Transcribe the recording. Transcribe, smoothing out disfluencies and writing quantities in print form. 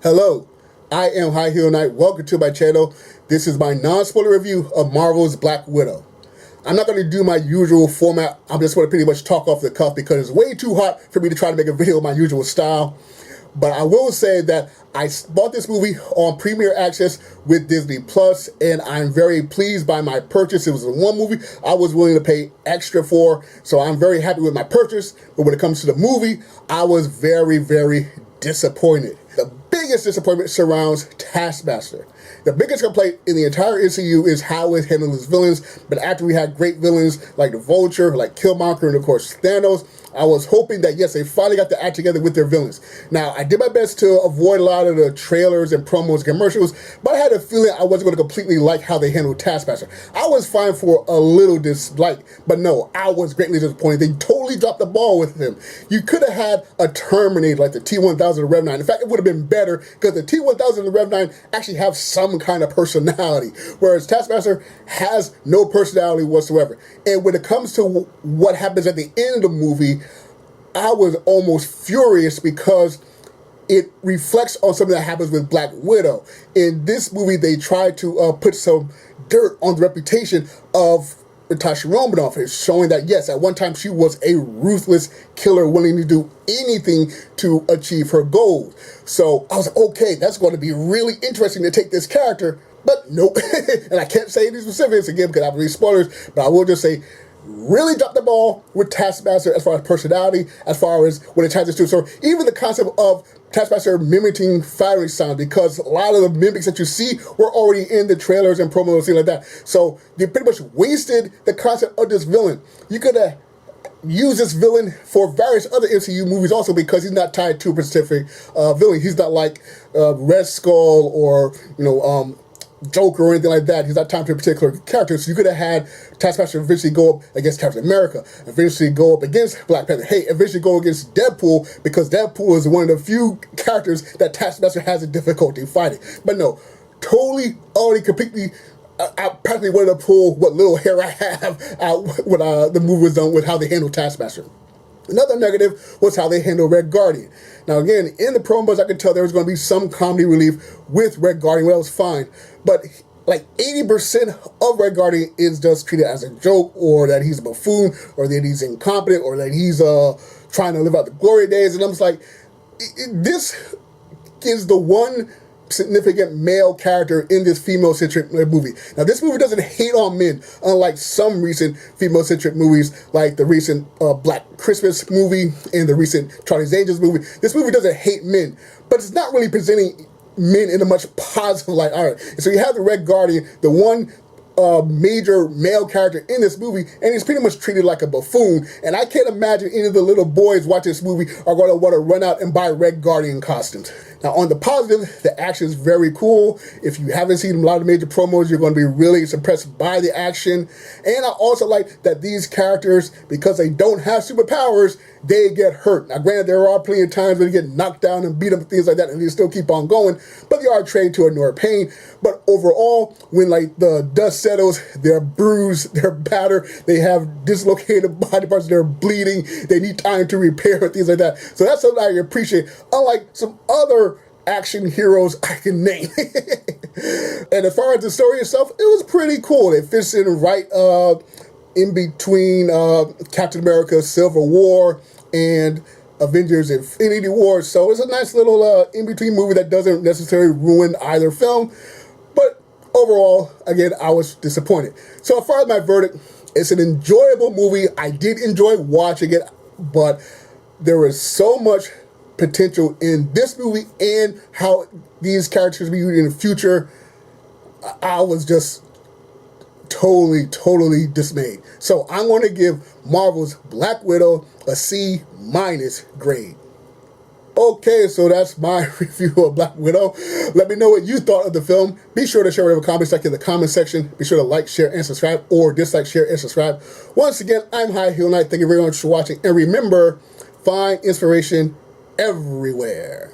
Hello, I am High Heel Knight. Welcome to my channel. This is my non-spoiler review of Marvel's Black Widow. I'm not going to do my usual format. I'm just going to pretty much talk off the cuff because it's way too hot for me to try to make a video in my usual style. But I will say that I bought this movie on Premier Access with Disney Plus, and I'm very pleased by my purchase. It was the one movie I was willing to pay extra for, so I'm very happy with my purchase. But when it comes to the movie, I was very, very disappointed. The biggest disappointment surrounds Taskmaster. The biggest complaint in the entire MCU is how it handles its villains, but after we had great villains like the Vulture, like Killmonger, and of course Thanos, I was hoping that, yes, they finally got to act together with their villains. Now, I did my best to avoid a lot of the trailers and promos and commercials, but I had a feeling I wasn't going to completely like how they handled Taskmaster. I was fine for a little dislike, but no, I was greatly disappointed. They totally dropped the ball with him. You could have had a Terminator like the T-1000 and Rev 9. In fact, it would have been better because the T-1000 and Rev 9 actually have some kind of personality, whereas Taskmaster has no personality whatsoever. And when it comes to what happens at the end of the movie, I was almost furious because it reflects on something that happens with Black Widow. In this movie, they tried to put some dirt on the reputation of Natasha Romanoff. It's showing that, yes, at one time she was a ruthless killer willing to do anything to achieve her goals. So I was like, okay, that's going to be really interesting to take this character, but nope. And I can't say any specifics again because I have spoilers, but I will just say, really dropped the ball with Taskmaster as far as personality, as far as when it transitions to. So even the concept of Taskmaster mimicking firing sound, because a lot of the mimics that you see were already in the trailers and promos and things like that. So they pretty much wasted the concept of this villain. You could have used this villain for various other MCU movies also, because he's not tied to a specific villain. He's not like Red Skull or, Joker or anything like that. He's not tied to a particular character. So you could have had Taskmaster eventually go up against Captain America, eventually go up against Black Panther, hey, eventually go against Deadpool, because Deadpool is one of the few characters that Taskmaster has a difficulty fighting. But no, totally, already, completely, I practically wanted to pull what little hair I have out when the movie was done with how they handled Taskmaster. Another negative was how they handled Red Guardian. Now again, in the promos I could tell there was going to be some comedy relief with Red Guardian, well, that was fine. But like 80% of Red Guardian is just treated as a joke, or that he's a buffoon, or that he's incompetent, or that he's trying to live out the glory days. And I'm just like, this is the one significant male character in this female-centric movie. Now, this movie doesn't hate on men, unlike some recent female-centric movies, like the recent Black Christmas movie and the recent Charlie's Angels movie. This movie doesn't hate men, but it's not really presenting men in a much positive light. All right, and so you have the Red Guardian, the one major male character in this movie, and he's pretty much treated like a buffoon. And I can't imagine any of the little boys watching this movie are going to want to run out and buy Red Guardian costumes. Now, on the positive, the action is very cool. If you haven't seen a lot of major promos, you're going to be really impressed by the action. And I also like that these characters, because they don't have superpowers, they get hurt. Now, granted, there are plenty of times when they get knocked down and beat up and things like that, and they still keep on going, but they are trained to ignore pain. But overall, when like the dust settles, they're bruised, they're battered, they have dislocated body parts, they're bleeding, they need time to repair and things like that. So that's something I appreciate, unlike some other action heroes I can name. And as far as the story itself, it was pretty cool. It fits in right in between Captain America Civil War and Avengers Infinity War. So it's a nice little in-between movie that doesn't necessarily ruin either film. But overall, again, I was disappointed. So as far as my verdict, it's an enjoyable movie. I did enjoy watching it, but there was so much potential in this movie and how these characters will be used in the future. I was just totally dismayed. So I'm going to give Marvel's Black Widow a C- grade. Okay, so that's my review of Black Widow. Let me know what you thought of the film. Be sure to share whatever comments like in the comment section. Be sure to like, share, and subscribe, or dislike, share, and subscribe. Once again, I'm High Heel Knight. Thank you very much for watching. And remember, find inspiration everywhere.